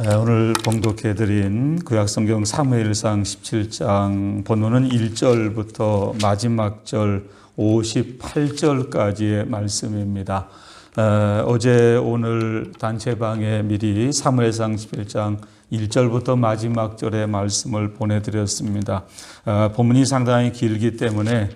오늘 봉독해드린 구약성경 사무엘상 17장 본문은 1절부터 마지막 절 58절까지의 말씀입니다. 어제 오늘 단체방에 미리 사무엘상 17장 1절부터 마지막 절의 말씀을 보내드렸습니다. 본문이 상당히 길기 때문에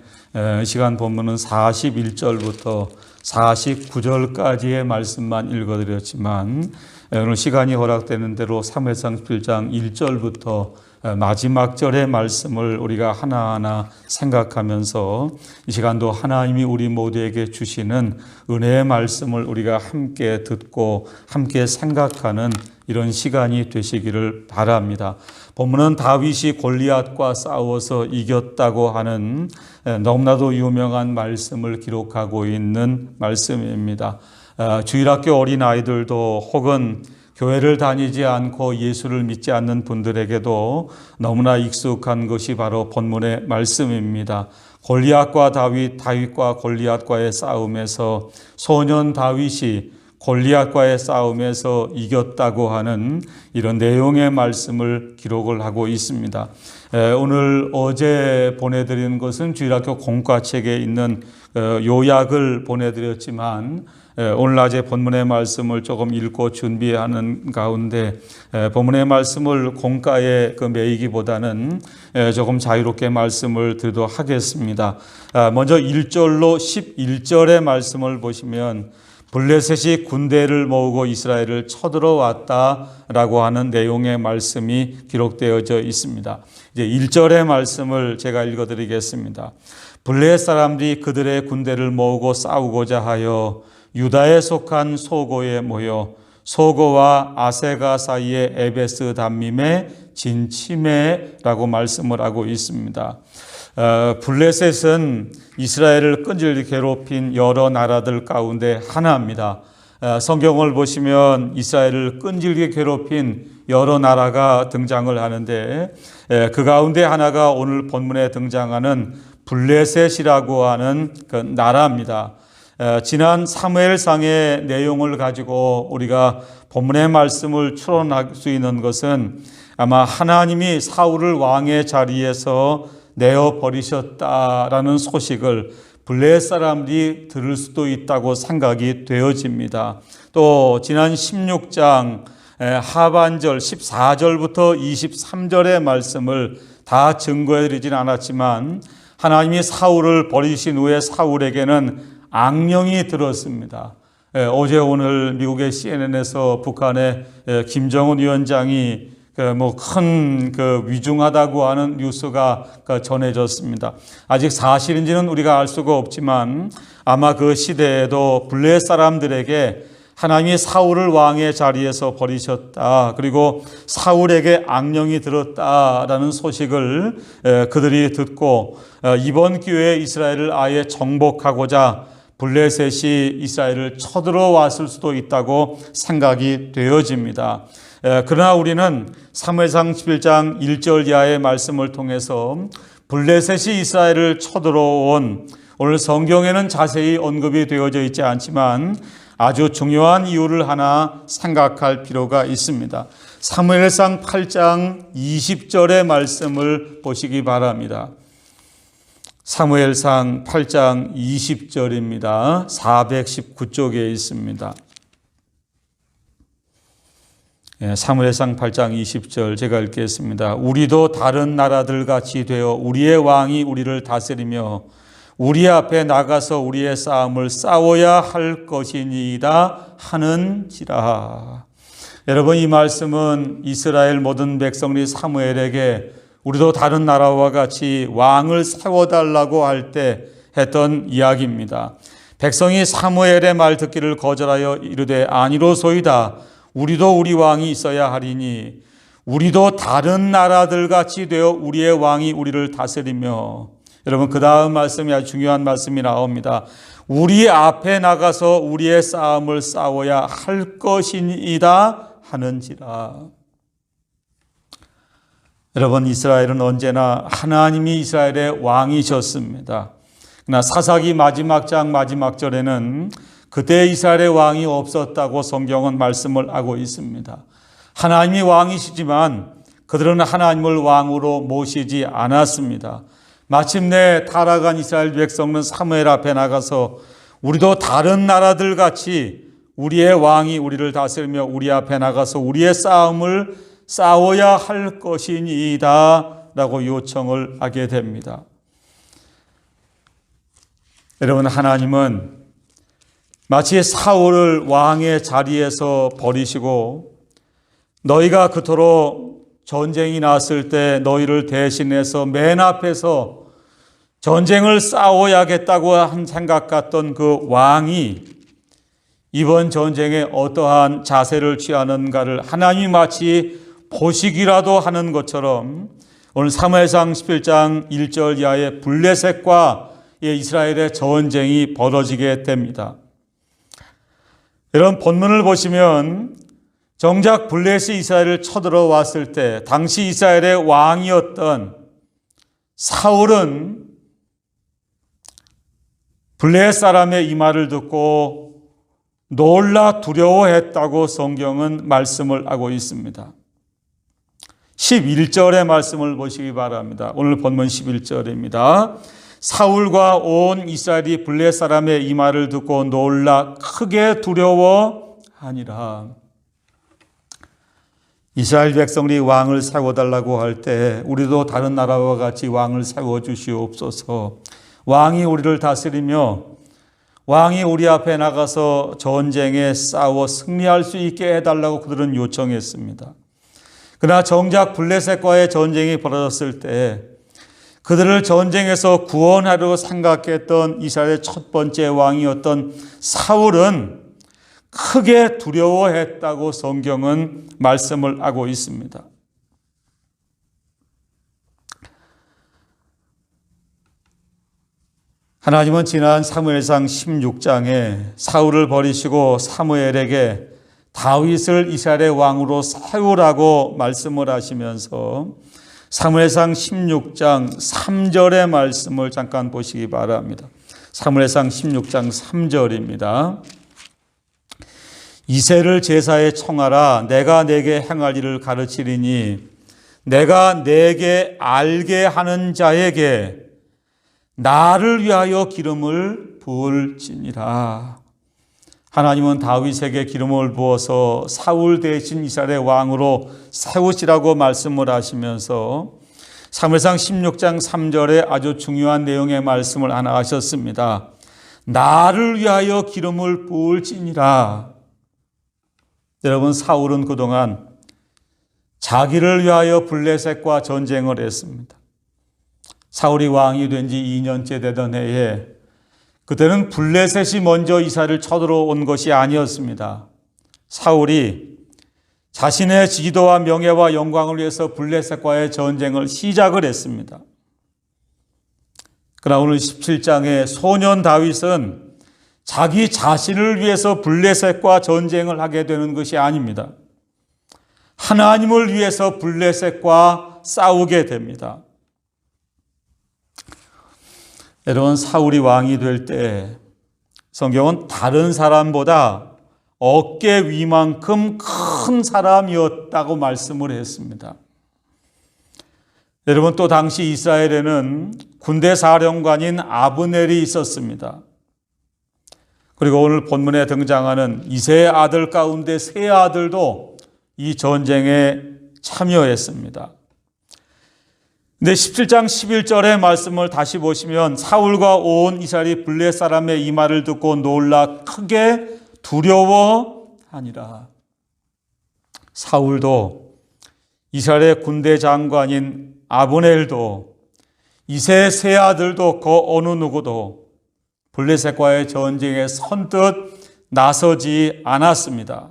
시간 본문은 41절부터 49절까지의 말씀만 읽어드렸지만 오늘 시간이 허락되는 대로 사무엘상 17장 1절부터 마지막 절의 말씀을 우리가 하나하나 생각하면서 이 시간도 하나님이 우리 모두에게 주시는 은혜의 말씀을 우리가 함께 듣고 함께 생각하는 이런 시간이 되시기를 바랍니다. 본문은 다윗이 골리앗과 싸워서 이겼다고 하는 너무나도 유명한 말씀을 기록하고 있는 말씀입니다. 주일학교 어린아이들도 혹은 교회를 다니지 않고 예수를 믿지 않는 분들에게도 너무나 익숙한 것이 바로 본문의 말씀입니다. 골리앗과 다윗과 골리앗과의 싸움에서 소년 다윗이 골리앗과의 싸움에서 이겼다고 하는 이런 내용의 말씀을 기록을 하고 있습니다. 오늘 어제 보내드리는 것은 주일학교 공과책에 있는 요약을 보내드렸지만 오늘 낮에 본문의 말씀을 조금 읽고 준비하는 가운데 본문의 말씀을 공과에 매이기보다는 조금 자유롭게 말씀을 드리도록 하겠습니다. 먼저 1절로 11절의 말씀을 보시면 블레셋이 군대를 모으고 이스라엘을 쳐들어왔다라고 하는 내용의 말씀이 기록되어져 있습니다. 이제 1절의 말씀을 제가 읽어드리겠습니다. 블레셋 사람들이 그들의 군대를 모으고 싸우고자 하여 유다에 속한 소고에 모여 소고와 아세가 사이의 에베스 담밈에 진침해라고 말씀을 하고 있습니다. 블레셋은 이스라엘을 끈질기게 괴롭힌 여러 나라들 가운데 하나입니다. 성경을 보시면 이스라엘을 끈질기게 괴롭힌 여러 나라가 등장을 하는데 그 가운데 하나가 오늘 본문에 등장하는 블레셋이라고 하는 그 나라입니다. 지난 사무엘상의 내용을 가지고 우리가 본문의 말씀을 추론할 수 있는 것은 아마 하나님이 사울을 왕의 자리에서 내어버리셨다라는 소식을 블레셋 사람들이 들을 수도 있다고 생각이 되어집니다. 또 지난 16장 하반절 14절부터 23절의 말씀을 다 증거해드리진 않았지만 하나님이 사울을 버리신 후에 사울에게는 악령이 들었습니다. 어제 오늘 미국의 CNN에서 북한의 김정은 위원장이 큰 위중하다고 하는 뉴스가 전해졌습니다. 아직 사실인지는 우리가 알 수가 없지만 아마 그 시대에도 블레셋 사람들에게 하나님이 사울을 왕의 자리에서 버리셨다. 그리고 사울에게 악령이 들었다라는 소식을 그들이 듣고 이번 기회에 이스라엘을 아예 정복하고자 블레셋이 이스라엘을 쳐들어왔을 수도 있다고 생각이 되어집니다. 그러나 우리는 사무엘상 11장 1절 이하의 말씀을 통해서 블레셋이 이스라엘을 쳐들어온 오늘 성경에는 자세히 언급이 되어져 있지 않지만 아주 중요한 이유를 하나 생각할 필요가 있습니다. 사무엘상 8장 20절의 말씀을 보시기 바랍니다. 사무엘상 8장 20절입니다. 419쪽에 있습니다. 사무엘상 8장 20절 제가 읽겠습니다. 우리도 다른 나라들 같이 되어 우리의 왕이 우리를 다스리며 우리 앞에 나가서 우리의 싸움을 싸워야 할 것이니이다 하는지라. 여러분, 이 말씀은 이스라엘 모든 백성이 사무엘에게 우리도 다른 나라와 같이 왕을 세워달라고 할 때 했던 이야기입니다. 백성이 사무엘의 말 듣기를 거절하여 이르되 아니로소이다. 우리도 우리 왕이 있어야 하리니 우리도 다른 나라들 같이 되어 우리의 왕이 우리를 다스리며. 여러분, 그 다음 말씀이 아주 중요한 말씀이 나옵니다. 우리 앞에 나가서 우리의 싸움을 싸워야 할 것이니이다 하는지라. 여러분, 이스라엘은 언제나 하나님이 이스라엘의 왕이셨습니다. 그러나 사사기 마지막 장 마지막 절에는 그때 이스라엘의 왕이 없었다고 성경은 말씀을 하고 있습니다. 하나님이 왕이시지만 그들은 하나님을 왕으로 모시지 않았습니다. 마침내 타락한 이스라엘 백성은 사무엘 앞에 나가서 우리도 다른 나라들 같이 우리의 왕이 우리를 다스리며 우리 앞에 나가서 우리의 싸움을 싸워야 할 것이니이다 라고 요청을 하게 됩니다. 여러분, 하나님은 마치 사울을 왕의 자리에서 버리시고 너희가 그토록 전쟁이 났을 때 너희를 대신해서 맨 앞에서 전쟁을 싸워야겠다고 한 생각 같던 그 왕이 이번 전쟁에 어떠한 자세를 취하는가를 하나님이 마치 보시기라도 하는 것처럼 오늘 사무엘상 11장 1절 이하의 블레셋과 이스라엘의 전쟁이 벌어지게 됩니다. 이런 본문을 보시면 정작 블레셋이 이스라엘을 쳐들어왔을 때 당시 이스라엘의 왕이었던 사울은 블레셋 사람의 이 말을 듣고 놀라 두려워했다고 성경은 말씀을 하고 있습니다. 11절의 말씀을 보시기 바랍니다. 오늘 본문 11절입니다. 사울과 온 이스라엘이 블레셋 사람의 이 말을 듣고 놀라 크게 두려워하니라. 이스라엘 백성이 왕을 세워달라고 할 때 우리도 다른 나라와 같이 왕을 세워주시옵소서. 왕이 우리를 다스리며 왕이 우리 앞에 나가서 전쟁에 싸워 승리할 수 있게 해달라고 그들은 요청했습니다. 그러나 정작 블레셋과의 전쟁이 벌어졌을 때 그들을 전쟁에서 구원하려고 생각했던 이스라엘의 첫 번째 왕이었던 사울은 크게 두려워했다고 성경은 말씀을 하고 있습니다. 하나님은 지난 사무엘상 16장에 사울을 버리시고 사무엘에게 다윗을 이스라엘의 왕으로 세우라고 말씀을 하시면서 사무엘상 16장 3절의 말씀을 잠깐 보시기 바랍니다. 사무엘상 16장 3절입니다. 이새를 제사에 청하라. 내가 내게 행할 일을 가르치리니 내가 내게 알게 하는 자에게 나를 위하여 기름을 부을지니라. 하나님은 다윗에게 기름을 부어서 사울 대신 이스라엘의 왕으로 세우시라고 말씀을 하시면서 사무엘상 16장 3절에 아주 중요한 내용의 말씀을 하나 하셨습니다. 나를 위하여 기름을 부을지니라. 여러분, 사울은 그동안 자기를 위하여 블레셋과 전쟁을 했습니다. 사울이 왕이 된 지 2년째 되던 해에 그때는 블레셋이 먼저 이스라엘을 쳐들어온 것이 아니었습니다. 사울이 자신의 지도와 명예와 영광을 위해서 블레셋과의 전쟁을 시작을 했습니다. 그러나 오늘 17장에 소년 다윗은 자기 자신을 위해서 블레셋과 전쟁을 하게 되는 것이 아닙니다. 하나님을 위해서 블레셋과 싸우게 됩니다. 여러분, 사울이 왕이 될 때 성경은 다른 사람보다 어깨 위만큼 큰 사람이었다고 말씀을 했습니다. 여러분, 또 당시 이스라엘에는 군대 사령관인 아브넬이 있었습니다. 그리고 오늘 본문에 등장하는 이새의 아들 가운데 세 아들도 이 전쟁에 참여했습니다. 근데 17장 11절의 말씀을 다시 보시면 사울과 온 이스라엘이 블레셋 사람의 이 말을 듣고 놀라 크게 두려워하니라. 사울도 이스라엘의 군대 장관인 아브넬도 이새의 세 아들도 그 어느 누구도 블레셋과의 전쟁에 선뜻 나서지 않았습니다.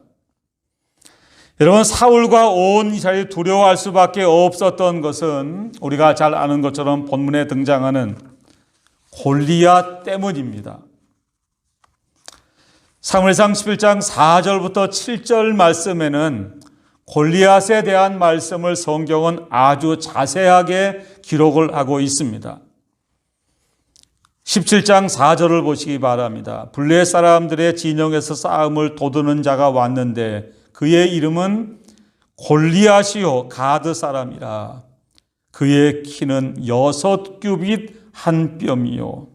여러분, 사울과 온 이스라엘이 두려워할 수밖에 없었던 것은 우리가 잘 아는 것처럼 본문에 등장하는 골리앗 때문입니다. 사무엘상 11장 4절부터 7절 말씀에는 골리앗에 대한 말씀을 성경은 아주 자세하게 기록을 하고 있습니다. 17장 4절을 보시기 바랍니다. 블레셋 사람들의 진영에서 싸움을 도두는 자가 왔는데 그의 이름은 골리앗이요 가드 사람이라. 그의 키는 6규빗 한 뼘이요.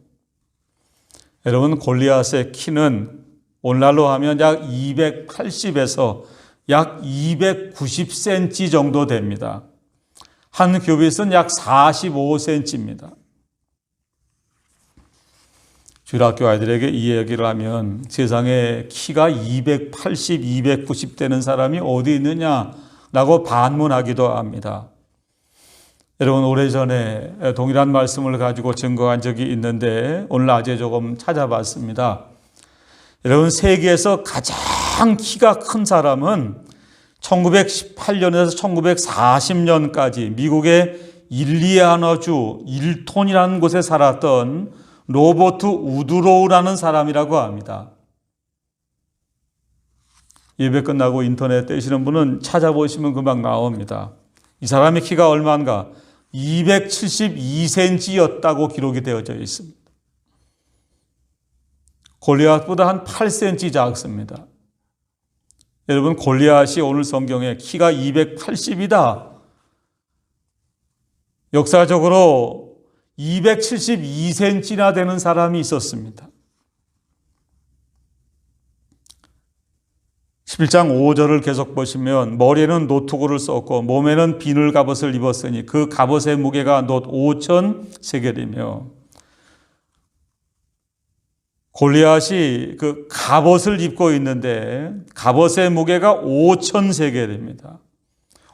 여러분, 골리앗의 키는 오늘날로 하면 약 280에서 약 290cm 정도 됩니다. 한 규빗은 약 45cm입니다. 주일학교 아이들에게 이 얘기를 하면 세상에 키가 280, 290 되는 사람이 어디 있느냐라고 반문하기도 합니다. 여러분, 오래전에 동일한 말씀을 가지고 증거한 적이 있는데 오늘 낮에 조금 찾아봤습니다. 여러분, 세계에서 가장 키가 큰 사람은 1918년에서 1940년까지 미국의 일리아나주 일톤이라는 곳에 살았던 로버트 우드로우라는 사람이라고 합니다. 예배 끝나고 인터넷 떼시는 분은 찾아보시면 금방 나옵니다. 이 사람의 키가 얼마인가? 272cm였다고 기록이 되어져 있습니다. 골리앗보다 한 8cm 작습니다. 여러분, 골리앗이 오늘 성경에 키가 280이다. 역사적으로 272cm나 되는 사람이 있었습니다. 11장 5절을 계속 보시면 머리에는 노투구를 썼고 몸에는 비늘 갑옷을 입었으니 그 갑옷의 무게가 놋 5,000세겔이며 골리앗이 그 갑옷을 입고 있는데 갑옷의 무게가 5,000세겔입니다.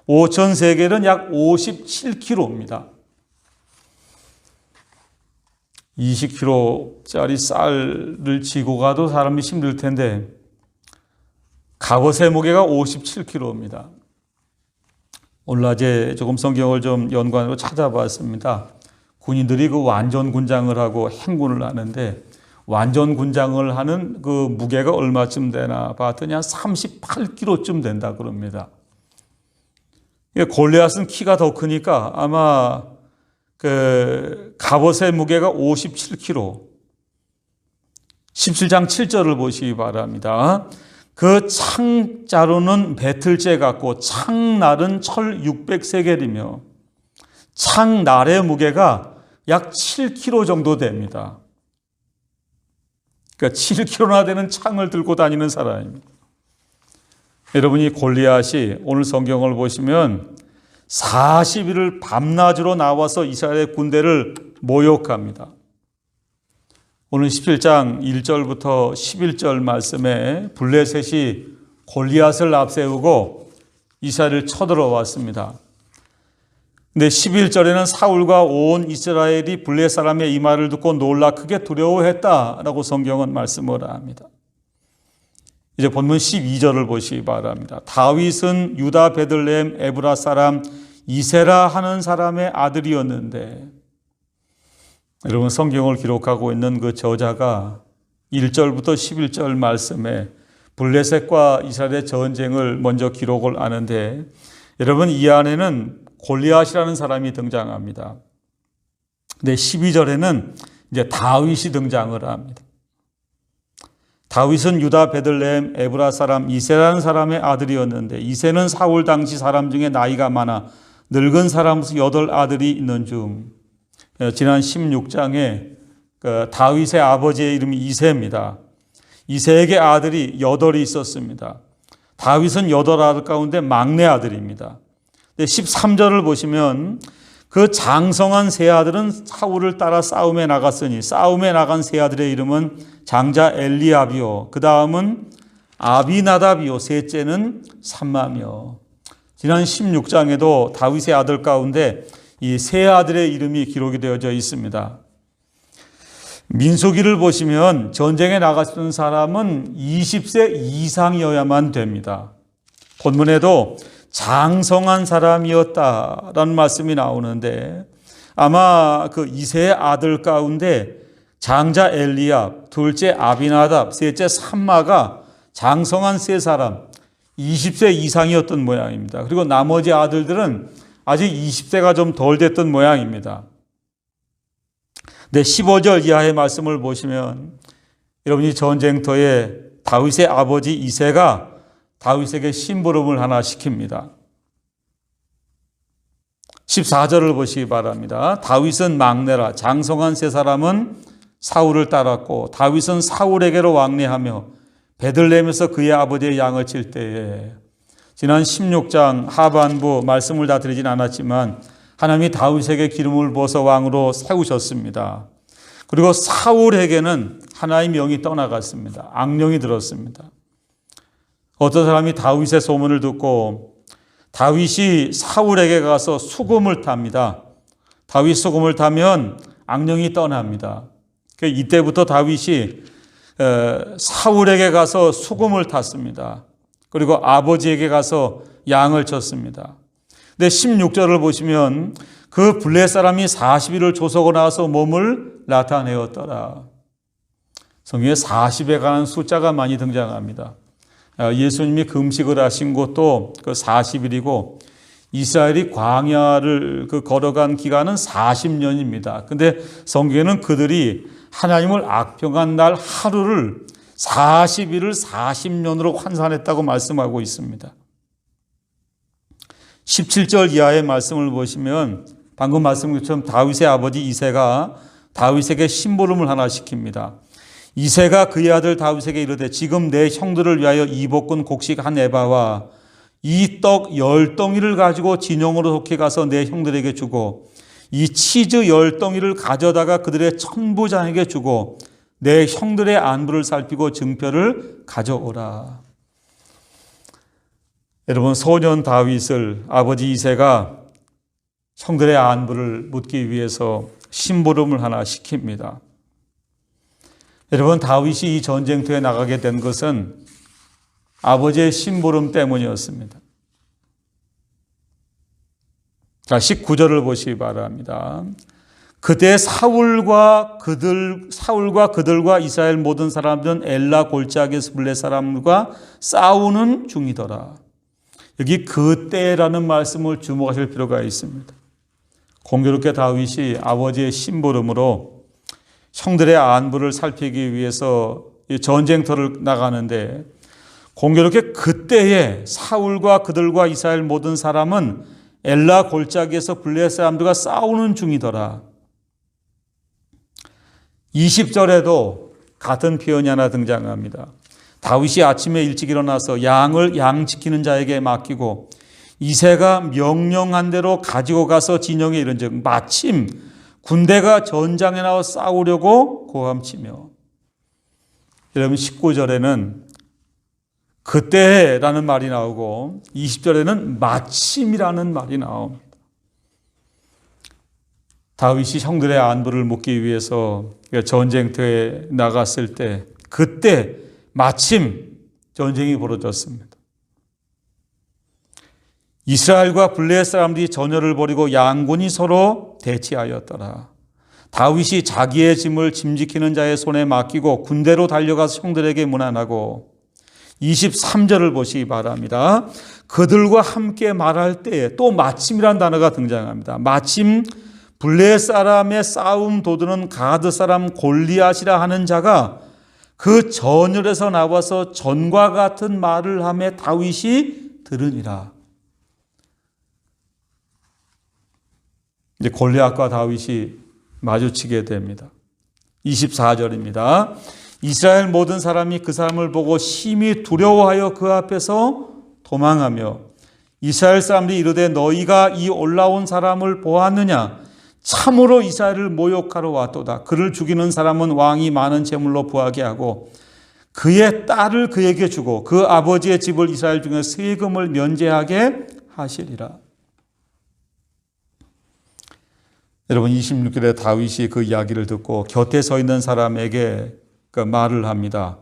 5,000세겔은 약 57kg입니다. 20kg짜리 쌀을 지고 가도 사람이 힘들 텐데 갑옷의 무게가 57kg입니다. 오늘 낮에 조금 성경을 좀 연관으로 찾아봤습니다. 군인들이 그 완전 군장을 하고 행군을 하는데 완전 군장을 하는 그 무게가 얼마쯤 되나 봤더니 한 38kg쯤 된다 그럽니다. 골리앗은 키가 더 크니까 아마 그 갑옷의 무게가 57kg. 17장 7절을 보시기 바랍니다. 그 창자루는 배틀째 같고 창날은 철 600세겔이며 창날의 무게가 약 7kg 정도 됩니다. 그러니까 7kg나 되는 창을 들고 다니는 사람입니다. 여러분이 골리앗이 오늘 성경을 보시면 40일을 밤낮으로 나와서 이스라엘의 군대를 모욕합니다. 오늘 17장 1절부터 11절 말씀에 블레셋이 골리앗을 앞세우고 이스라엘을 쳐들어왔습니다. 근데 11절에는 사울과 온 이스라엘이 블레셋 사람의 이 말을 듣고 놀라 크게 두려워했다라고 성경은 말씀을 합니다. 이제 본문 12절을 보시기 바랍니다. 다윗은 유다 베들레헴 에브라 사람 이세라 하는 사람의 아들이었는데, 여러분 성경을 기록하고 있는 그 저자가 1절부터 11절 말씀에 블레셋과 이스라엘의 전쟁을 먼저 기록을 하는데, 여러분 이 안에는 골리앗이라는 사람이 등장합니다. 근데 12절에는 이제 다윗이 등장을 합니다. 다윗은 유다 베들레헴 에브라 사람 이세라는 사람의 아들이었는데 이세는 사울 당시 사람 중에 나이가 많아 늙은 사람으로서 8 아들이 있는 중, 지난 16장에 다윗의 아버지의 이름이 이세입니다. 이세에게 아들이 8이 있었습니다. 다윗은 8 아들 가운데 막내 아들입니다. 13절을 보시면 그 장성한 세 아들은 사울을 따라 싸움에 나갔으니 싸움에 나간 세 아들의 이름은 장자 엘리압이요 그 다음은 아비나답이요 셋째는 삼마며. 지난 16장에도 다윗의 아들 가운데 이 세 아들의 이름이 기록이 되어져 있습니다. 민수기를 보시면 전쟁에 나갔던 사람은 20세 이상이어야만 됩니다. 본문에도 장성한 사람이었다라는 말씀이 나오는데 아마 그 이세의 아들 가운데 장자 엘리압, 둘째 아비나답, 셋째 삼마가 장성한 세 사람 20세 이상이었던 모양입니다. 그리고 나머지 아들들은 아직 20세가 좀 덜 됐던 모양입니다. 근데 15절 이하의 말씀을 보시면 여러분이 전쟁터에 다윗의 아버지 이세가 다윗에게 심부름을 하나 시킵니다. 14절을 보시기 바랍니다. 다윗은 막내라. 장성한 세 사람은 사울을 따랐고 다윗은 사울에게로 왕래하며 베들레헴에서 그의 아버지의 양을 칠 때에, 지난 16장 하반부 말씀을 다 드리진 않았지만 하나님이 다윗에게 기름을 부어서 왕으로 세우셨습니다. 그리고 사울에게는 하나님의 영이 떠나갔습니다. 악령이 들었습니다. 어떤 사람이 다윗의 소문을 듣고 다윗이 사울에게 가서 수금을 탑니다. 다윗 수금을 타면 악령이 떠납니다. 이때부터 다윗이 사울에게 가서 수금을 탔습니다. 그리고 아버지에게 가서 양을 쳤습니다. 근데 16절을 보시면 그 블레 사람이 40일을 조서고 나서 몸을 나타내었더라. 성경에 40에 관한 숫자가 많이 등장합니다. 예수님이 금식을 하신 것도 그 40일이고 이스라엘이 광야를 걸어간 기간은 40년입니다. 근데 성경에는 그들이 하나님을 악평한 날 하루를 40일을 40년으로 환산했다고 말씀하고 있습니다. 17절 이하의 말씀을 보시면 방금 말씀드린 것처럼 다윗의 아버지 이새가 다윗에게 심부름을 하나 시킵니다. 이새가 그의 아들 다윗에게 이르되 지금 내 형들을 위하여 이복근 곡식 한 에바와 이 떡 10덩이를 가지고 진영으로 속히 가서 내 형들에게 주고 이 치즈 10덩이를 가져다가 그들의 천부장에게 주고 내 형들의 안부를 살피고 증표를 가져오라. 여러분, 소년 다윗을 아버지 이새가 형들의 안부를 묻기 위해서 심부름을 하나 시킵니다. 여러분, 다윗이 이 전쟁터에 나가게 된 것은 아버지의 심부름 때문이었습니다. 자, 19절을 보시기 바랍니다. 그때 사울과 그들과 이스라엘 모든 사람들은 엘라 골짜기에서 블레 사람과 싸우는 중이더라. 여기 그때라는 말씀을 주목하실 필요가 있습니다. 공교롭게 다윗이 아버지의 심부름으로 형들의 안부를 살피기 위해서 전쟁터를 나가는데, 공교롭게 그때에 사울과 그들과 이스라엘 모든 사람은 엘라 골짜기에서 블레 사람들과 싸우는 중이더라. 20절에도 같은 표현이 하나 등장합니다. 다윗이 아침에 일찍 일어나서 양 지키는 자에게 맡기고 이새가 명령한 대로 가지고 가서 진영에 이른즉 마침 군대가 전장에 나와 싸우려고 고함치며. 여러분, 19절에는 그때라는 말이 나오고 20절에는 마침이라는 말이 나옵니다. 다윗이 형들의 안부를 묻기 위해서 전쟁터에 나갔을 때 그때 마침 전쟁이 벌어졌습니다. 이스라엘과 블레 사람들이 전열을 벌이고 양군이 서로 대치하였더라. 다윗이 자기의 짐을 짐지키는 자의 손에 맡기고 군대로 달려가서 형들에게 문안하고, 23절을 보시기 바랍니다. 그들과 함께 말할 때에 또 마침이라는 단어가 등장합니다. 마침 블레 사람의 싸움 도두는 가드 사람 골리앗이라 하는 자가 그 전열에서 나와서 전과 같은 말을 하며 다윗이 들으니라. 이제 골리앗과 다윗이 마주치게 됩니다. 24절입니다. 이스라엘 모든 사람이 그 사람을 보고 심히 두려워하여 그 앞에서 도망하며 이스라엘 사람들이 이르되 너희가 이 올라온 사람을 보았느냐? 참으로 이스라엘을 모욕하러 왔도다. 그를 죽이는 사람은 왕이 많은 재물로 부하게 하고 그의 딸을 그에게 주고 그 아버지의 집을 이스라엘 중에 세금을 면제하게 하시리라. 여러분, 26절에 다윗이 그 이야기를 듣고 곁에 서 있는 사람에게 그 말을 합니다.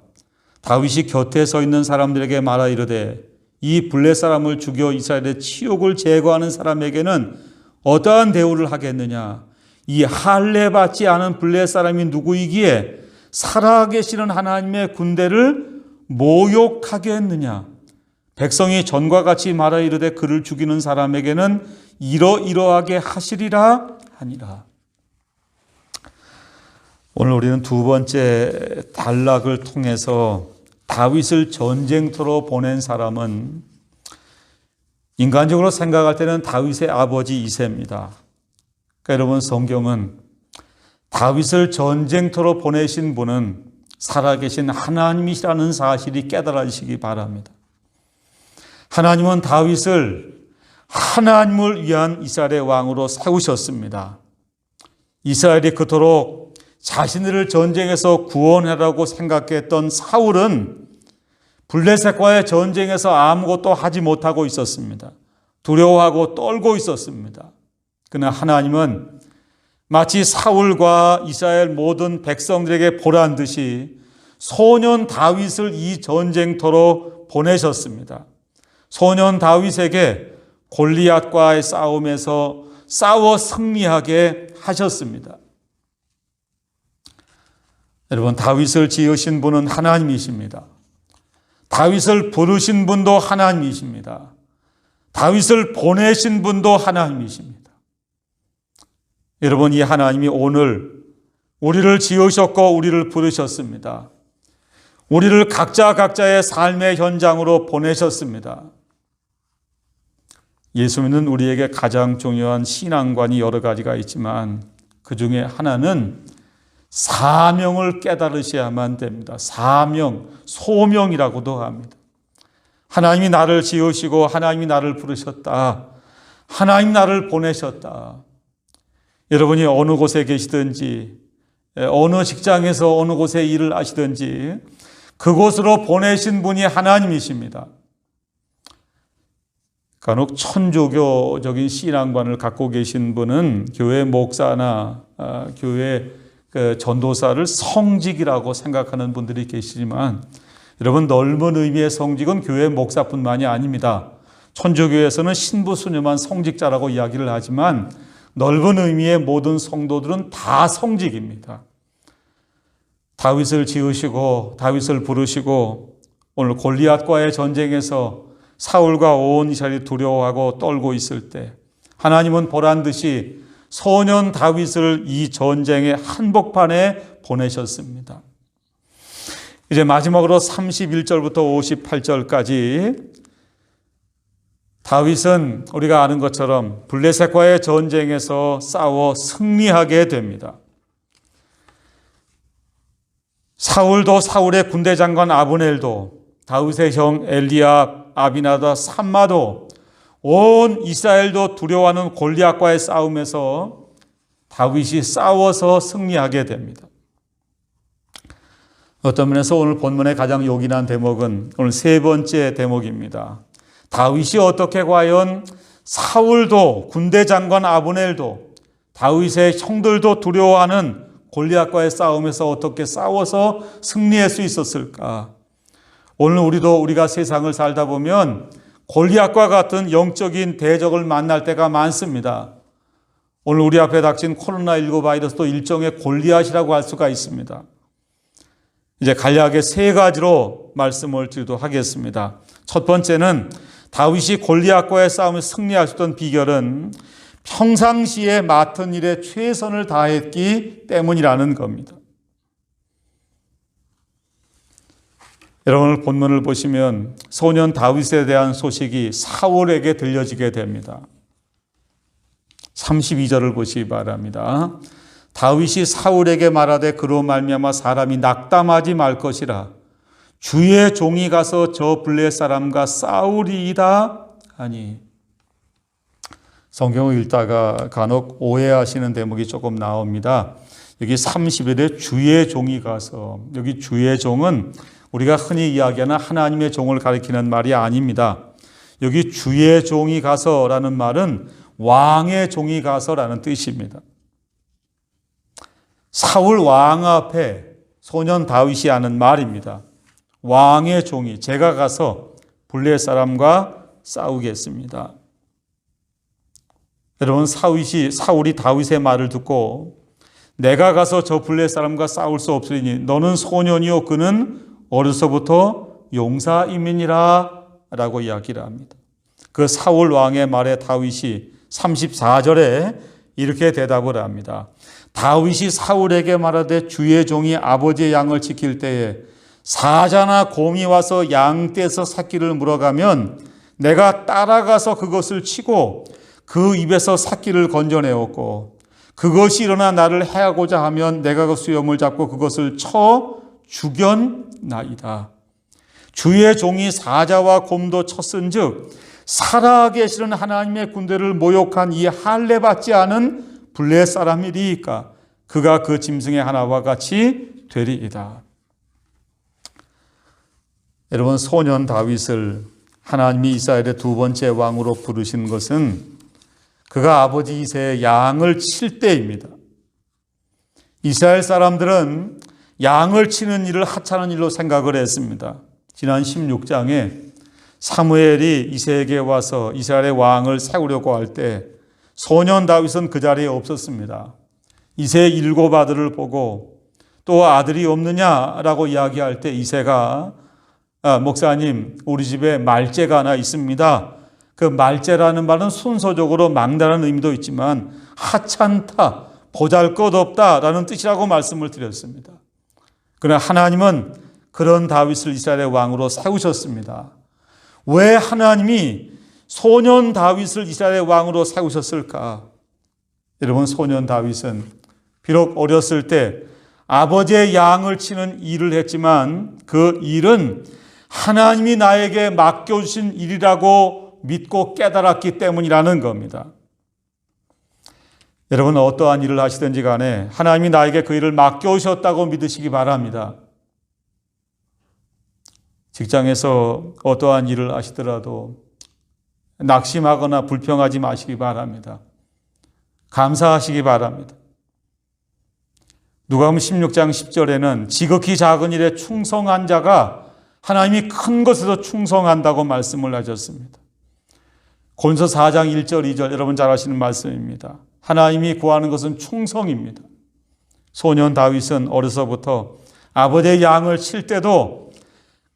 다윗이 곁에 서 있는 사람들에게 말하 이르되 이 블레 사람을 죽여 이스라엘의 치욕을 제거하는 사람에게는 어떠한 대우를 하겠느냐? 이 할례 받지 않은 블레 사람이 누구이기에 살아계시는 하나님의 군대를 모욕하겠느냐? 백성이 전과 같이 말하 이르되 그를 죽이는 사람에게는 이러이러하게 하시리라 하니라. 오늘 우리는 두 번째 단락을 통해서 다윗을 전쟁터로 보낸 사람은 인간적으로 생각할 때는 다윗의 아버지 이새입니다. 그러니까 여러분, 성경은 다윗을 전쟁터로 보내신 분은 살아계신 하나님이시라는 사실이 깨달아지시기 바랍니다. 하나님은 다윗을 하나님을 위한 이스라엘의 왕으로 세우셨습니다. 이스라엘이 그토록 자신들을 전쟁에서 구원하라고 생각했던 사울은 블레셋과의 전쟁에서 아무것도 하지 못하고 있었습니다. 두려워하고 떨고 있었습니다. 그러나 하나님은 마치 사울과 이스라엘 모든 백성들에게 보란 듯이 소년 다윗을 이 전쟁터로 보내셨습니다. 소년 다윗에게 골리앗과의 싸움에서 싸워 승리하게 하셨습니다. 여러분, 다윗을 지으신 분은 하나님이십니다. 다윗을 부르신 분도 하나님이십니다. 다윗을 보내신 분도 하나님이십니다. 여러분, 이 하나님이 오늘 우리를 지으셨고 우리를 부르셨습니다. 우리를 각자의 삶의 현장으로 보내셨습니다. 예수 믿는 우리에게 가장 중요한 신앙관이 여러 가지가 있지만 그 중에 하나는 사명을 깨달으셔야만 됩니다. 사명, 소명이라고도 합니다. 하나님이 나를 지으시고 하나님이 나를 부르셨다. 하나님 나를 보내셨다. 여러분이 어느 곳에 계시든지 어느 직장에서 어느 곳에 일을 하시든지 그곳으로 보내신 분이 하나님이십니다. 간혹 천주교적인 신앙관을 갖고 계신 분은 교회 목사나 교회 전도사를 성직이라고 생각하는 분들이 계시지만 여러분, 넓은 의미의 성직은 교회 목사뿐만이 아닙니다. 천주교에서는 신부 수녀만 성직자라고 이야기를 하지만 넓은 의미의 모든 성도들은 다 성직입니다. 다윗을 지으시고 다윗을 부르시고 오늘 골리앗과의 전쟁에서 사울과 온 이스라엘이 두려워하고 떨고 있을 때 하나님은 보란 듯이 소년 다윗을 이 전쟁의 한복판에 보내셨습니다. 이제 마지막으로 31절부터 58절까지 다윗은 우리가 아는 것처럼 블레셋과의 전쟁에서 싸워 승리하게 됩니다. 사울도 사울의 군대 장관 아브넬도 다윗의 형 엘리압, 아비나답, 삼마도 온 이스라엘도 두려워하는 골리앗과의 싸움에서 다윗이 싸워서 승리하게 됩니다. 어떤 면에서 오늘 본문의 가장 요긴한 대목은 오늘 세 번째 대목입니다. 다윗이 어떻게 과연 사울도 군대 장관 아브넬도 다윗의 형들도 두려워하는 골리앗과의 싸움에서 어떻게 싸워서 승리할 수 있었을까? 오늘 우리가 세상을 살다 보면 골리앗과 같은 영적인 대적을 만날 때가 많습니다. 오늘 우리 앞에 닥친 코로나19 바이러스도 일종의 골리앗이라고 할 수가 있습니다. 이제 간략하게 세 가지로 말씀을 드리도록 하겠습니다. 첫 번째는 다윗이 골리앗과의 싸움에서 승리하셨던 비결은 평상시에 맡은 일에 최선을 다했기 때문이라는 겁니다. 여러분, 오늘 본문을 보시면 소년 다윗에 대한 소식이 사울에게 들려지게 됩니다. 32절을 보시기 바랍니다. 다윗이 사울에게 말하되 그로 말미암아 사람이 낙담하지 말 것이라 주의 종이 가서 저 블레 사람과 싸우리이다 하니. 성경을 읽다가 간혹 오해하시는 대목이 조금 나옵니다. 여기 30일에 주의 종이 가서, 여기 주의 종은 우리가 흔히 이야기하는 하나님의 종을 가리키는 말이 아닙니다. 여기 주의 종이 가서라는 말은 왕의 종이 가서라는 뜻입니다. 사울 왕 앞에 소년 다윗이 하는 말입니다. 왕의 종이, 제가 가서 블레 사람과 싸우겠습니다. 여러분, 사울이 다윗의 말을 듣고 내가 가서 저 블레 사람과 싸울 수 없으리니 너는 소년이요 그는 어려서부터 용사임이니라 라고 이야기를 합니다. 그 사울 왕의 말에 다윗이 34절에 이렇게 대답을 합니다. 다윗이 사울에게 말하되 주의 종이 아버지의 양을 지킬 때에 사자나 곰이 와서 양 떼서 새끼를 물어가면 내가 따라가서 그것을 치고 그 입에서 삭기를 건져내었고 그것이 일어나 나를 해하고자 하면 내가 그 수염을 잡고 그것을 쳐 죽였나이다. 주의 종이 사자와 곰도 쳤은즉 살아계시는 하나님의 군대를 모욕한 이 할례받지 않은 블레 사람이리이까 그가 그 짐승의 하나와 같이 되리이다. 여러분, 소년 다윗을 하나님이 이스라엘의 두 번째 왕으로 부르신 것은 그가 아버지 이새의 양을 칠 때입니다. 이스라엘 사람들은 양을 치는 일을 하찮은 일로 생각을 했습니다. 지난 16장에 사무엘이 이새에게 와서 이스라엘의 왕을 세우려고 할 때 소년 다윗은 그 자리에 없었습니다. 이새의 7 아들을 보고 또 아들이 없느냐라고 이야기할 때 이새가 목사님, 우리 집에 말째가 하나 있습니다. 그 말째라는 말은 순서적으로 막다라는 의미도 있지만 하찮다, 보잘것없다라는 뜻이라고 말씀을 드렸습니다. 그러나 하나님은 그런 다윗을 이스라엘의 왕으로 세우셨습니다. 왜 하나님이 소년 다윗을 이스라엘의 왕으로 세우셨을까? 여러분, 소년 다윗은 비록 어렸을 때 아버지의 양을 치는 일을 했지만 그 일은 하나님이 나에게 맡겨주신 일이라고 믿고 깨달았기 때문이라는 겁니다. 여러분, 어떠한 일을 하시든지 간에 하나님이 나에게 그 일을 맡겨주셨다고 믿으시기 바랍니다. 직장에서 어떠한 일을 하시더라도 낙심하거나 불평하지 마시기 바랍니다. 감사하시기 바랍니다. 누가복음 16장 10절에는 지극히 작은 일에 충성한 자가 하나님이 큰 것에서 충성한다고 말씀을 하셨습니다. 고린도서 4장 1절 2절 여러분 잘 아시는 말씀입니다. 하나님이 구하는 것은 충성입니다. 소년 다윗은 어려서부터 아버지의 양을 칠 때도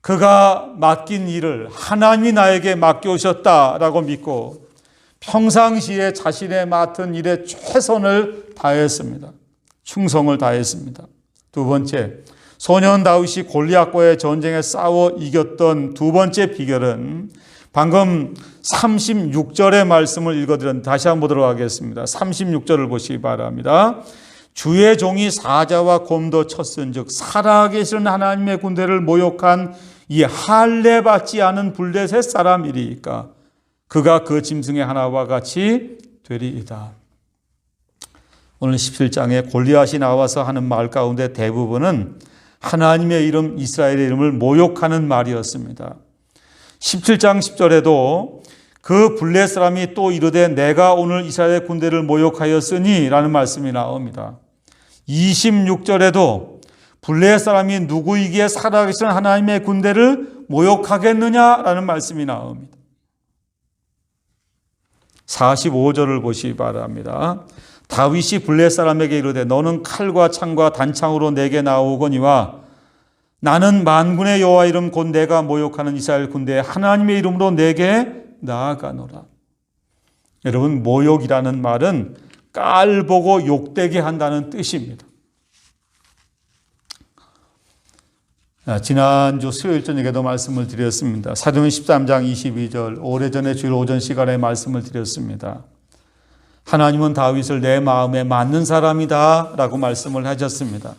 그가 맡긴 일을 하나님이 나에게 맡겨오셨다라고 믿고 평상시에 자신의 맡은 일에 최선을 다했습니다. 충성을 다했습니다. 두 번째, 소년 다윗이 골리앗과의 전쟁에 싸워 이겼던 두 번째 비결은 방금 36절의 말씀을 읽어드렸는데 다시 한번 보도록 하겠습니다. 36절을 보시기 바랍니다. 주의 종이 사자와 곰도 쳤은즉 살아계시는 하나님의 군대를 모욕한 이 할례받지 않은 블레셋 사람이리이까 그가 그 짐승의 하나와 같이 되리이다. 오늘 17장에 골리앗이 나와서 하는 말 가운데 대부분은 하나님의 이름 이스라엘의 이름을 모욕하는 말이었습니다. 17장 10절에도 그 블레셋 사람이 또 이르되 내가 오늘 이스라엘의 군대를 모욕하였으니 라는 말씀이 나옵니다. 26절에도 블레셋 사람이 누구이기에 살아계신 하나님의 군대를 모욕하겠느냐라는 말씀이 나옵니다. 45절을 보시기 바랍니다. 다윗이 블레셋 사람에게 이르되 너는 칼과 창과 단창으로 내게 나오거니와 나는 만군의 여호와 이름 곧 내가 모욕하는 이스라엘 군대의 하나님의 이름으로 내게 나아가노라. 여러분, 모욕이라는 말은 깔보고 욕되게 한다는 뜻입니다. 지난주 수요일 저녁에도 말씀을 드렸습니다. 사도행전 13장 22절 오래전에 주일 오전 시간에 말씀을 드렸습니다. 하나님은 다윗을 내 마음에 맞는 사람이다 라고 말씀을 하셨습니다.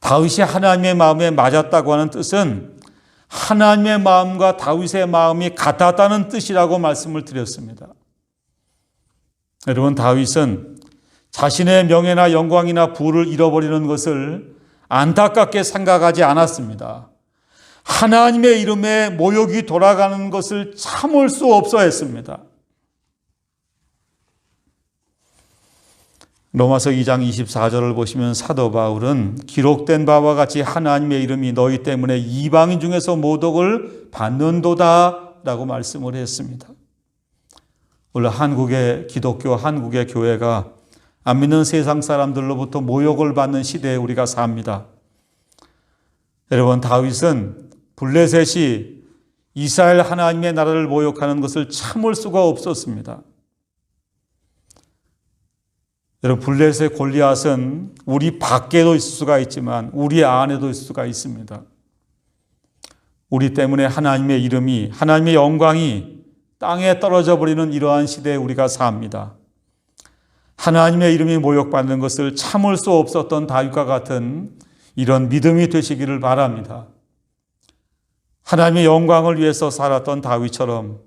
다윗이 하나님의 마음에 맞았다고 하는 뜻은 하나님의 마음과 다윗의 마음이 같았다는 뜻이라고 말씀을 드렸습니다. 여러분, 다윗은 자신의 명예나 영광이나 부를 잃어버리는 것을 안타깝게 생각하지 않았습니다. 하나님의 이름에 모욕이 돌아가는 것을 참을 수 없어 했습니다. 로마서 2장 24절을 보시면 사도 바울은 기록된 바와 같이 하나님의 이름이 너희 때문에 이방인 중에서 모독을 받는도다 라고 말씀을 했습니다. 원래 한국의 기독교, 한국의 교회가 안 믿는 세상 사람들로부터 모욕을 받는 시대에 우리가 삽니다. 여러분, 다윗은 블레셋이 이스라엘 하나님의 나라를 모욕하는 것을 참을 수가 없었습니다. 여러분, 블레셋의 골리앗은 우리 밖에도 있을 수가 있지만 우리 안에도 있을 수가 있습니다. 우리 때문에 하나님의 이름이, 하나님의 영광이 땅에 떨어져 버리는 이러한 시대에 우리가 삽니다. 하나님의 이름이 모욕받는 것을 참을 수 없었던 다윗과 같은 이런 믿음이 되시기를 바랍니다. 하나님의 영광을 위해서 살았던 다윗처럼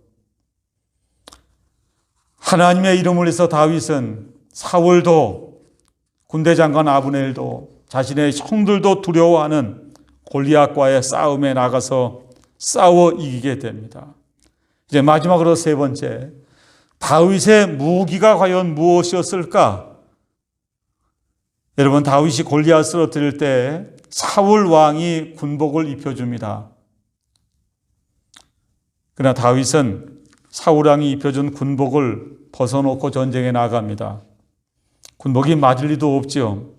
하나님의 이름을 위해서 다윗은 사울도 군대 장관 아브넬도 자신의 형들도 두려워하는 골리앗과의 싸움에 나가서 싸워 이기게 됩니다. 이제 마지막으로 세 번째, 다윗의 무기가 과연 무엇이었을까? 여러분, 다윗이 골리앗을 쓰러뜨릴 때 사울 왕이 군복을 입혀줍니다. 그러나 다윗은 사울 왕이 입혀준 군복을 벗어놓고 전쟁에 나갑니다. 군복이 맞을 리도 없죠.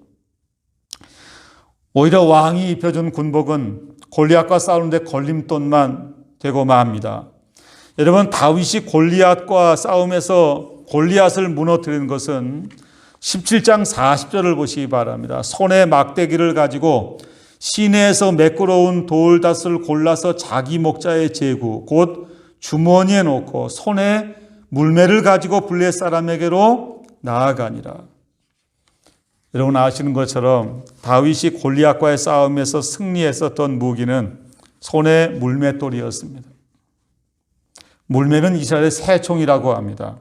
오히려 왕이 입혀준 군복은 골리앗과 싸우는데 걸림돌만 되고 맙니다. 여러분, 다윗이 골리앗과 싸움에서 골리앗을 무너뜨리는 것은 17장 40절을 보시기 바랍니다. 손에 막대기를 가지고 시내에서 매끄러운 돌닷을 골라서 자기 목자의 제구, 곧 주머니에 놓고 손에 물매를 가지고 블레 사람에게로 나아가니라. 여러분 아시는 것처럼 다윗이 골리앗과의 싸움에서 승리했었던 무기는 손에 물맷돌이었습니다. 물매는 이스라엘의 새총이라고 합니다.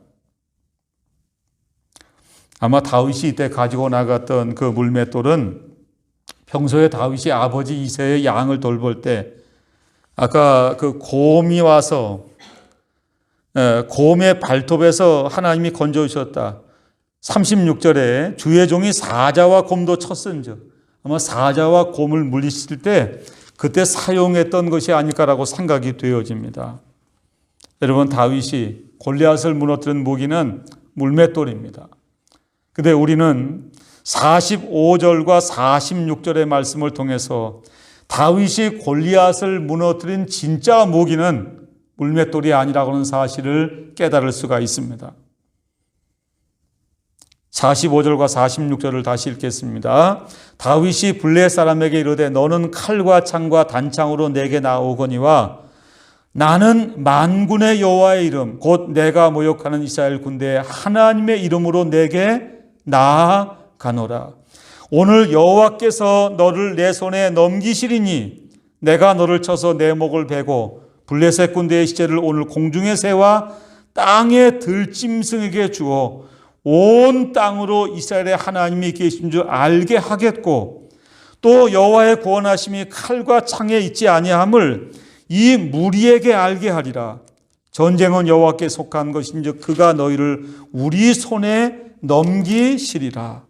아마 다윗이 이때 가지고 나갔던 그 물맷돌은 평소에 다윗이 아버지 이새의 양을 돌볼 때 아까 그 곰이 와서 곰의 발톱에서 하나님이 건져주셨다. 36절에 주의 종이 사자와 곰도 쳤은즉, 아마 사자와 곰을 물리칠 때 그때 사용했던 것이 아닐까라고 생각이 되어집니다. 여러분, 다윗이 골리앗을 무너뜨린 무기는 물맷돌입니다. 근데 우리는 45절과 46절의 말씀을 통해서 다윗이 골리앗을 무너뜨린 진짜 무기는 물맷돌이 아니라고 하는 사실을 깨달을 수가 있습니다. 45절과 46절을 다시 읽겠습니다. 다윗이 블레 사람에게 이르되 너는 칼과 창과 단창으로 내게 나오거니와 나는 만군의 여호와의 이름 곧 내가 모욕하는 이스라엘 군대의 하나님의 이름으로 내게 나아가노라. 오늘 여호와께서 너를 내 손에 넘기시리니 내가 너를 쳐서 내 목을 베고 블레셋 군대의 시체를 오늘 공중의 새와 땅의 들짐승에게 주어 온 땅으로 이스라엘의 하나님이 계신 줄 알게 하겠고 또 여호와의 구원하심이 칼과 창에 있지 아니함을 이 무리에게 알게 하리라. 전쟁은 여호와께 속한 것인즉 그가 너희를 우리 손에 넘기시리라.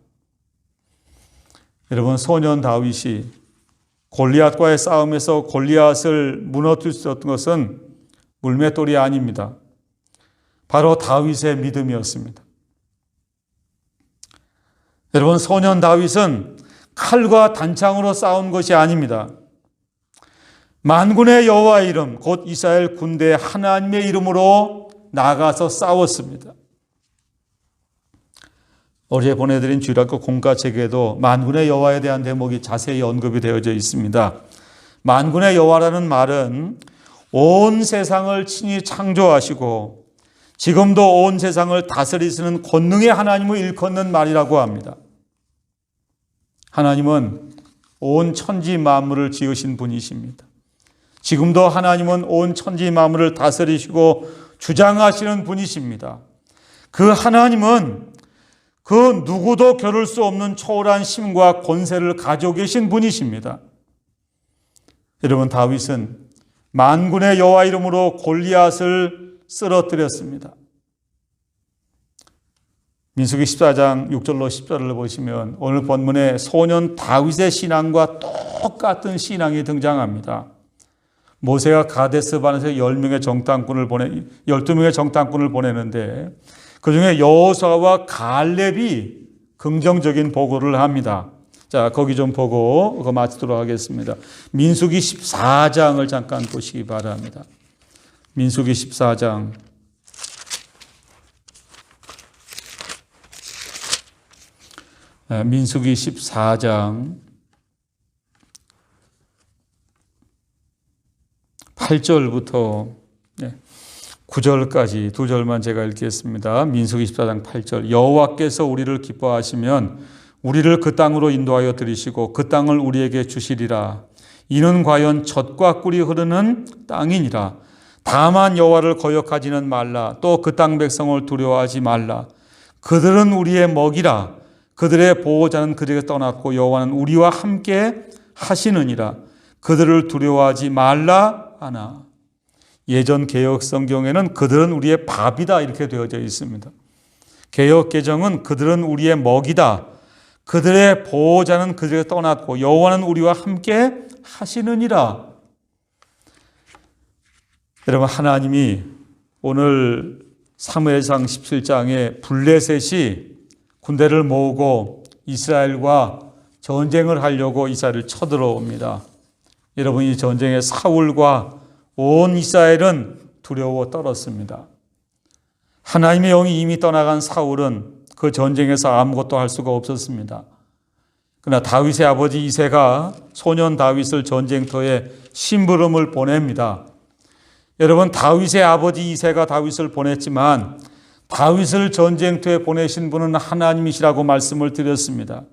여러분, 소년 다윗이 골리앗과의 싸움에서 골리앗을 무너뜨릴 수 있었던 것은 물맷돌이 아닙니다. 바로 다윗의 믿음이었습니다. 여러분, 소년 다윗은 칼과 단창으로 싸운 것이 아닙니다. 만군의 여호와의 이름 곧 이스라엘 군대 하나님의 이름으로 나가서 싸웠습니다. 어제 보내드린 주일학교 공과책에도 만군의 여호와에 대한 대목이 자세히 언급이 되어져 있습니다. 만군의 여호와라는 말은 온 세상을 친히 창조하시고 지금도 온 세상을 다스리시는 권능의 하나님을 일컫는 말이라고 합니다. 하나님은 온 천지 만물을 지으신 분이십니다. 지금도 하나님은 온 천지 만물을 다스리시고 주장하시는 분이십니다. 그 하나님은 그 누구도 겨룰 수 없는 초월한 힘과 권세를 가지고 계신 분이십니다. 여러분, 다윗은 만군의 여호와 이름으로 골리앗을 쓰러뜨렸습니다. 민수기 14장 6절로 10절을 보시면 오늘 본문에 소년 다윗의 신앙과 똑같은 신앙이 등장합니다. 모세가 가데스 반에서 12명의 정탐꾼을 보내는데 그중에 여호수아와 갈렙이 긍정적인 보고를 합니다. 자, 거기 좀 보고 그거 마치도록 하겠습니다. 민수기 14장을 잠깐 보시기 바랍니다. 민수기 14장. 민수기 14장 8절부터 9절까지 두 절만 제가 읽겠습니다. 민수기 14장 8절. 여호와께서 우리를 기뻐하시면 우리를 그 땅으로 인도하여 들이시고 그 땅을 우리에게 주시리라. 이는 과연 젖과 꿀이 흐르는 땅이니라. 다만 여호와를 거역하지는 말라. 또 그 땅 백성을 두려워하지 말라. 그들은 우리의 먹이라. 그들의 보호자는 그들에게 떠났고 여호와는 우리와 함께 하시느니라. 그들을 두려워하지 말라 하나. 예전 개역 성경에는 그들은 우리의 밥이다 이렇게 되어져 있습니다. 개역 개정은 그들은 우리의 먹이다. 그들의 보호자는 그들에게 떠났고 여호와는 우리와 함께 하시느니라. 여러분, 하나님이 오늘 사무엘상 17장에 블레셋이 군대를 모으고 이스라엘과 전쟁을 하려고 이스라엘을 쳐들어옵니다. 여러분, 이 전쟁에 사울과 온 이스라엘은 두려워 떨었습니다. 하나님의 영이 이미 떠나간 사울은 그 전쟁에서 아무것도 할 수가 없었습니다. 그러나 다윗의 아버지 이새가 소년 다윗을 전쟁터에 심부름을 보냅니다. 여러분, 다윗의 아버지 이새가 다윗을 보냈지만 다윗을 전쟁터에 보내신 분은 하나님이시라고 말씀을 드렸습니다.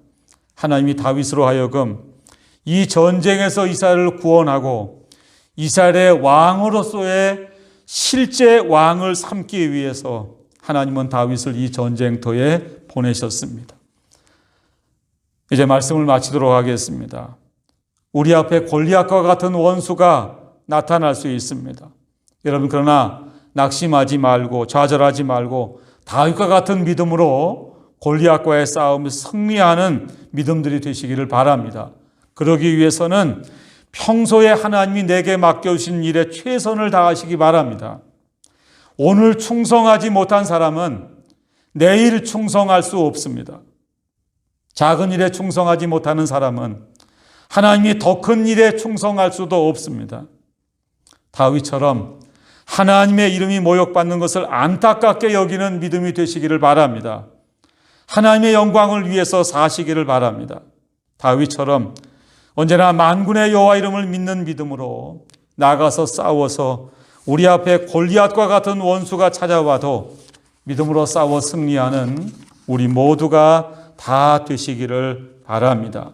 하나님이 다윗으로 하여금 이 전쟁에서 이스라엘을 구원하고 이스라엘의 왕으로서의 실제 왕을 삼기 위해서 하나님은 다윗을 이 전쟁터에 보내셨습니다. 이제 말씀을 마치도록 하겠습니다. 우리 앞에 골리앗과 같은 원수가 나타날 수 있습니다. 여러분, 그러나 낙심하지 말고 좌절하지 말고 다윗과 같은 믿음으로 골리앗과의 싸움에서 승리하는 믿음들이 되시기를 바랍니다. 그러기 위해서는 평소에 하나님이 내게 맡겨주신 일에 최선을 다하시기 바랍니다. 오늘 충성하지 못한 사람은 내일 충성할 수 없습니다. 작은 일에 충성하지 못하는 사람은 하나님이 더 큰 일에 충성할 수도 없습니다. 다윗처럼 하나님의 이름이 모욕받는 것을 안타깝게 여기는 믿음이 되시기를 바랍니다. 하나님의 영광을 위해서 사시기를 바랍니다. 다윗처럼 언제나 만군의 여호와 이름을 믿는 믿음으로 나가서 싸워서 우리 앞에 골리앗과 같은 원수가 찾아와도 믿음으로 싸워 승리하는 우리 모두가 다 되시기를 바랍니다.